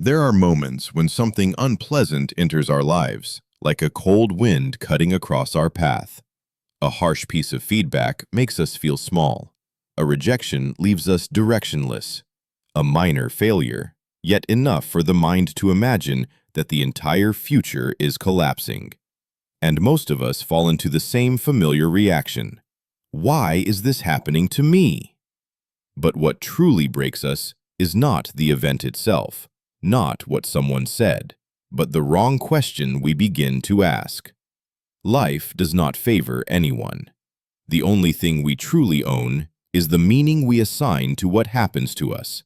There are moments when something unpleasant enters our lives, like a cold wind cutting across our path. A harsh piece of feedback makes us feel small. A rejection leaves us directionless. A minor failure, yet enough for the mind to imagine that the entire future is collapsing. And most of us fall into the same familiar reaction. Why is this happening to me? But what truly breaks us is not the event itself, not what someone said, but the wrong question we begin to ask. Life does not favor anyone. The only thing we truly own is the meaning we assign to what happens to us.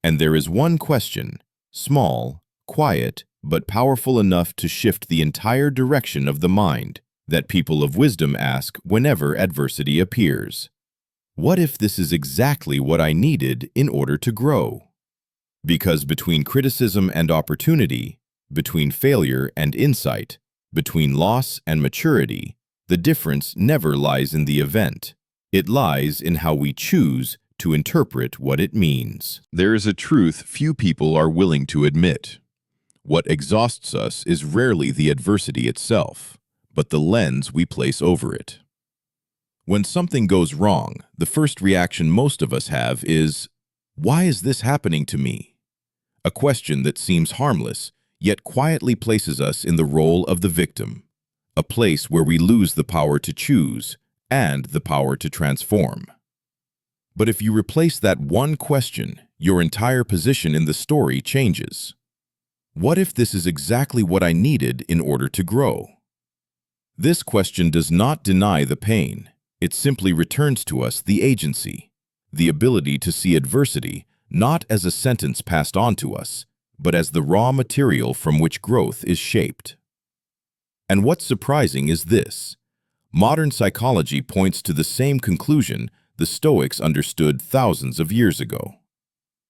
And there is one question, small, quiet, but powerful enough to shift the entire direction of the mind, that people of wisdom ask whenever adversity appears. What if this is exactly what I needed in order to grow? Because between criticism and opportunity, between failure and insight, between loss and maturity, the difference never lies in the event. It lies in how we choose to interpret what it means. There is a truth few people are willing to admit. What exhausts us is rarely the adversity itself, but the lens we place over it. When something goes wrong, the first reaction most of us have is, "Why is this happening to me?" A question that seems harmless, yet quietly places us in the role of the victim, a place where we lose the power to choose and the power to transform. But if you replace that one question, your entire position in the story changes. What if this is exactly what I needed in order to grow? This question does not deny the pain. It simply returns to us the agency, the ability to see adversity not as a sentence passed on to us, but as the raw material from which growth is shaped. And what's surprising is this. Modern psychology points to the same conclusion the Stoics understood thousands of years ago.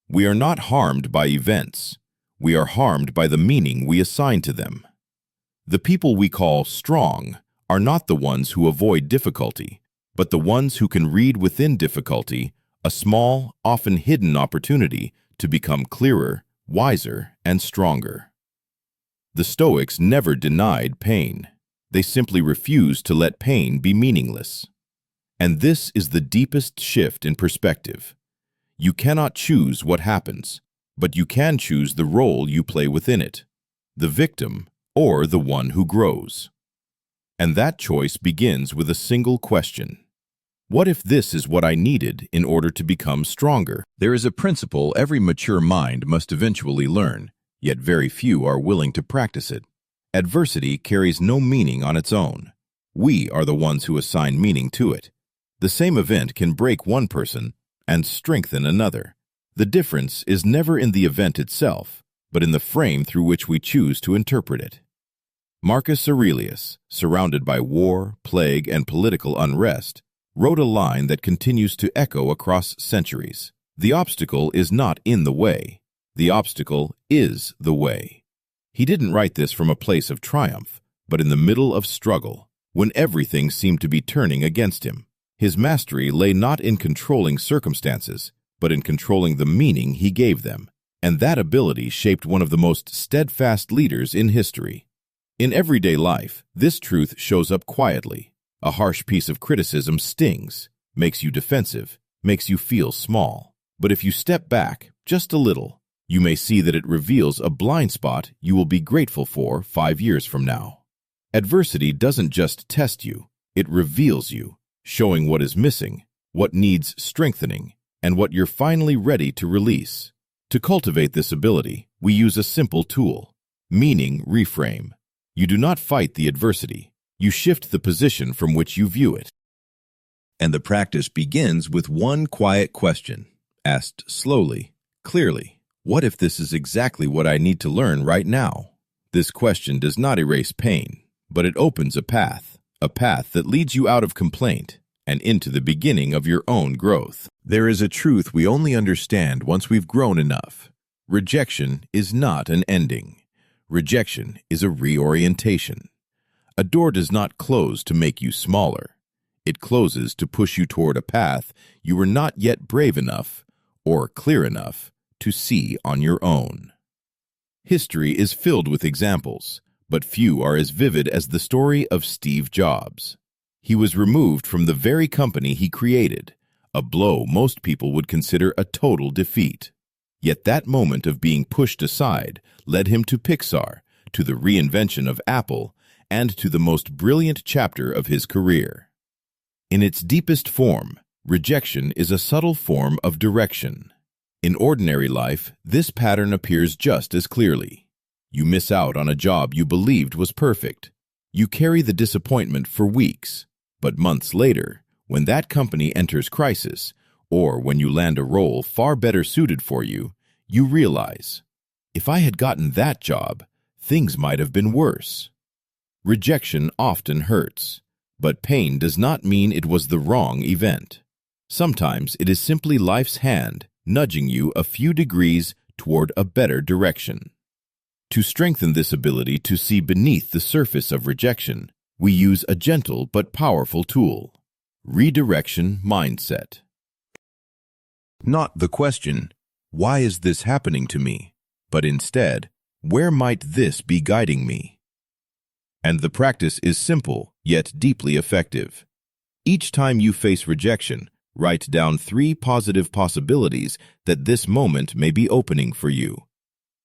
We are not harmed by events. We are harmed by the meaning we assign to them. The people we call strong are not the ones who avoid difficulty, but the ones who can read within difficulty a small, often hidden opportunity to become clearer, wiser, and stronger. The Stoics never denied pain. They simply refused to let pain be meaningless. And this is the deepest shift in perspective. You cannot choose what happens, but you can choose the role you play within it, the victim or the one who grows. And that choice begins with a single question. What if this is what I needed in order to become stronger? There is a principle every mature mind must eventually learn, yet very few are willing to practice it. Adversity carries no meaning on its own. We are the ones who assign meaning to it. The same event can break one person and strengthen another. The difference is never in the event itself, but in the frame through which we choose to interpret it. Marcus Aurelius, surrounded by war, plague, and political unrest, wrote a line that continues to echo across centuries. The obstacle is not in the way. The obstacle is the way. He didn't write this from a place of triumph, but in the middle of struggle, when everything seemed to be turning against him. His mastery lay not in controlling circumstances, but in controlling the meaning he gave them, and that ability shaped one of the most steadfast leaders in history. In everyday life, this truth shows up quietly. A harsh piece of criticism stings, makes you defensive, makes you feel small. But if you step back just a little, you may see that it reveals a blind spot you will be grateful for 5 years from now. Adversity doesn't just test you, it reveals you, showing what is missing, what needs strengthening, and what you're finally ready to release. To cultivate this ability, we use a simple tool, Meaning Reframe. You do not fight the adversity. You shift the position from which you view it. And the practice begins with one quiet question, asked slowly, clearly. What if this is exactly what I need to learn right now? This question does not erase pain, but it opens a path that leads you out of complaint and into the beginning of your own growth. There is a truth we only understand once we've grown enough. Rejection is not an ending. Rejection is a reorientation. A door does not close to make you smaller. It closes to push you toward a path you were not yet brave enough or clear enough to see on your own. History is filled with examples, but few are as vivid as the story of Steve Jobs. He was removed from the very company he created, a blow most people would consider a total defeat. Yet that moment of being pushed aside led him to Pixar, to the reinvention of Apple, and to the most brilliant chapter of his career. In its deepest form, rejection is a subtle form of direction. In ordinary life, this pattern appears just as clearly. You miss out on a job you believed was perfect. You carry the disappointment for weeks, but months later, when that company enters crisis, or when you land a role far better suited for you, you realize, if I had gotten that job, things might have been worse. Rejection often hurts, but pain does not mean it was the wrong event. Sometimes it is simply life's hand nudging you a few degrees toward a better direction. To strengthen this ability to see beneath the surface of rejection, we use a gentle but powerful tool: Redirection Mindset. Not the question, why is this happening to me? But instead, where might this be guiding me? And the practice is simple, yet deeply effective. Each time you face rejection, write down 3 positive possibilities that this moment may be opening for you.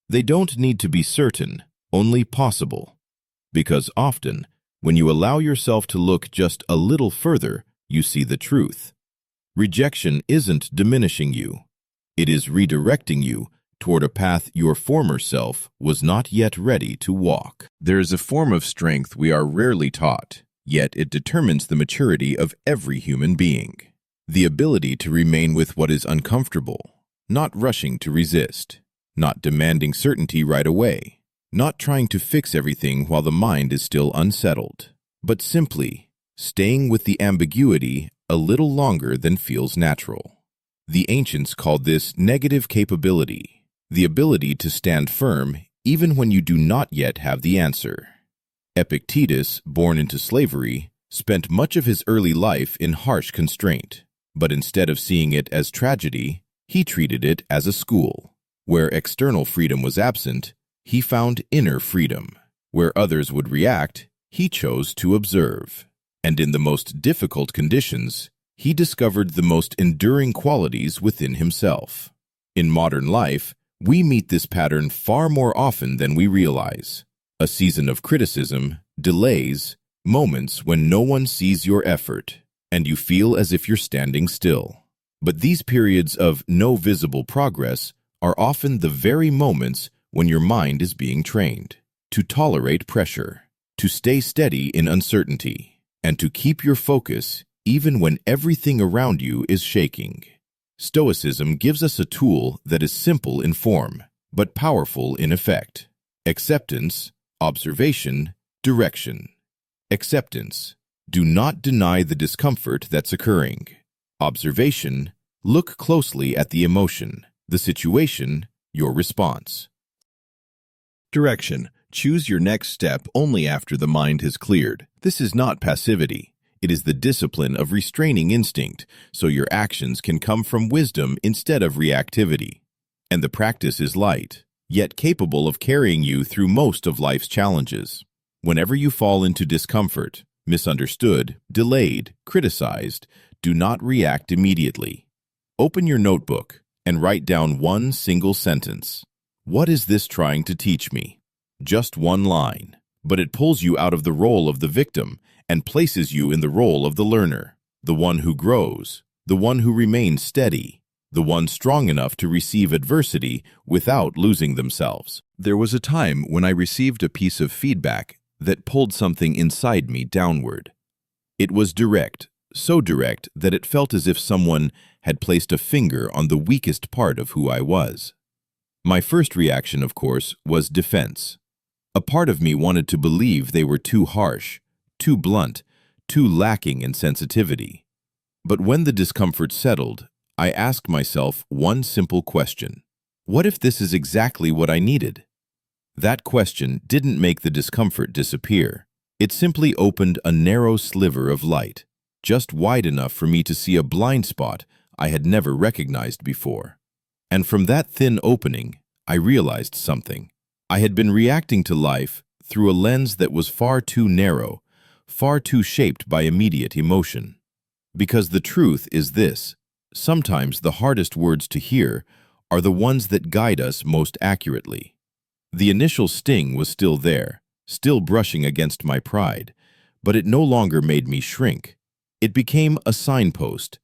They don't need to be certain, only possible. Because often, when you allow yourself to look just a little further, you see the truth. Rejection isn't diminishing you. It is redirecting you toward a path your former self was not yet ready to walk. There is a form of strength we are rarely taught, yet it determines the maturity of every human being. The ability to remain with what is uncomfortable, not rushing to resist, not demanding certainty right away, not trying to fix everything while the mind is still unsettled, but simply staying with the ambiguity a little longer than feels natural. The ancients called this negative capability, the ability to stand firm even when you do not yet have the answer. Epictetus, born into slavery, spent much of his early life in harsh constraint. But instead of seeing it as tragedy, he treated it as a school. Where external freedom was absent, he found inner freedom. Where others would react, he chose to observe. And in the most difficult conditions, he discovered the most enduring qualities within himself. In modern life, we meet this pattern far more often than we realize. A season of criticism, delays, moments when no one sees your effort, and you feel as if you're standing still. But these periods of no visible progress are often the very moments when your mind is being trained to tolerate pressure, to stay steady in uncertainty, and to keep your focus even when everything around you is shaking. Stoicism gives us a tool that is simple in form, but powerful in effect. Acceptance, observation, direction. Acceptance. Do not deny the discomfort that's occurring. Observation. Look closely at the emotion, the situation, your response. Direction. Choose your next step only after the mind has cleared. This is not passivity. It is the discipline of restraining instinct, so your actions can come from wisdom instead of reactivity. And the practice is light, yet capable of carrying you through most of life's challenges. Whenever you fall into discomfort, misunderstood, delayed, criticized, do not react immediately. Open your notebook and write down one single sentence. What is this trying to teach me? Just one line, but it pulls you out of the role of the victim and places you in the role of the learner, the one who grows, the one who remains steady, the one strong enough to receive adversity without losing themselves. There was a time when I received a piece of feedback that pulled something inside me downward. It was direct, so direct that it felt as if someone had placed a finger on the weakest part of who I was. My first reaction, of course, was defense. A part of me wanted to believe they were too harsh, too blunt, too lacking in sensitivity. But when the discomfort settled, I asked myself one simple question. What if this is exactly what I needed? That question didn't make the discomfort disappear. It simply opened a narrow sliver of light, just wide enough for me to see a blind spot I had never recognized before. And from that thin opening, I realized something. I had been reacting to life through a lens that was far too narrow, far too shaped by immediate emotion. Because the truth is this: sometimes the hardest words to hear are the ones that guide us most accurately. The initial sting was still there, still brushing against my pride, but it no longer made me shrink. It became a signpost,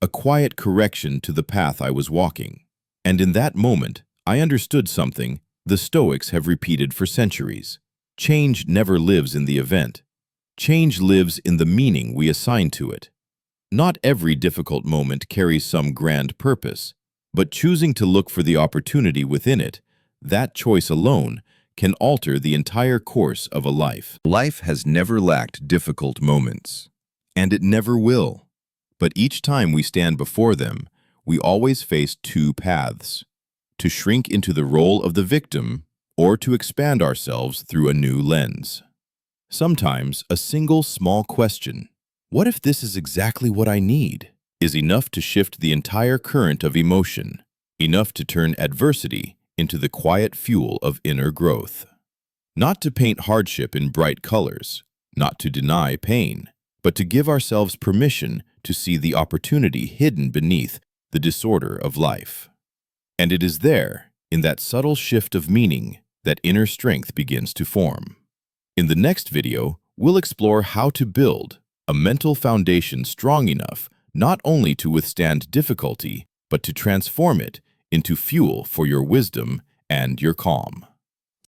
a quiet correction to the path I was walking. And in that moment, I understood something the Stoics have repeated for centuries. Change never lives in the event. Change lives in the meaning we assign to it. Not every difficult moment carries some grand purpose, but choosing to look for the opportunity within it, that choice alone can alter the entire course of a life. Life has never lacked difficult moments, and it never will. But each time we stand before them, we always face two paths: to shrink into the role of the victim or to expand ourselves through a new lens. Sometimes a single small question, "What if this is exactly what I need?" is enough to shift the entire current of emotion, enough to turn adversity into the quiet fuel of inner growth. Not to paint hardship in bright colors, not to deny pain, but to give ourselves permission to see the opportunity hidden beneath the disorder of life. And it is there, in that subtle shift of meaning, that inner strength begins to form. In the next video, we'll explore how to build a mental foundation strong enough not only to withstand difficulty, but to transform it into fuel for your wisdom and your calm.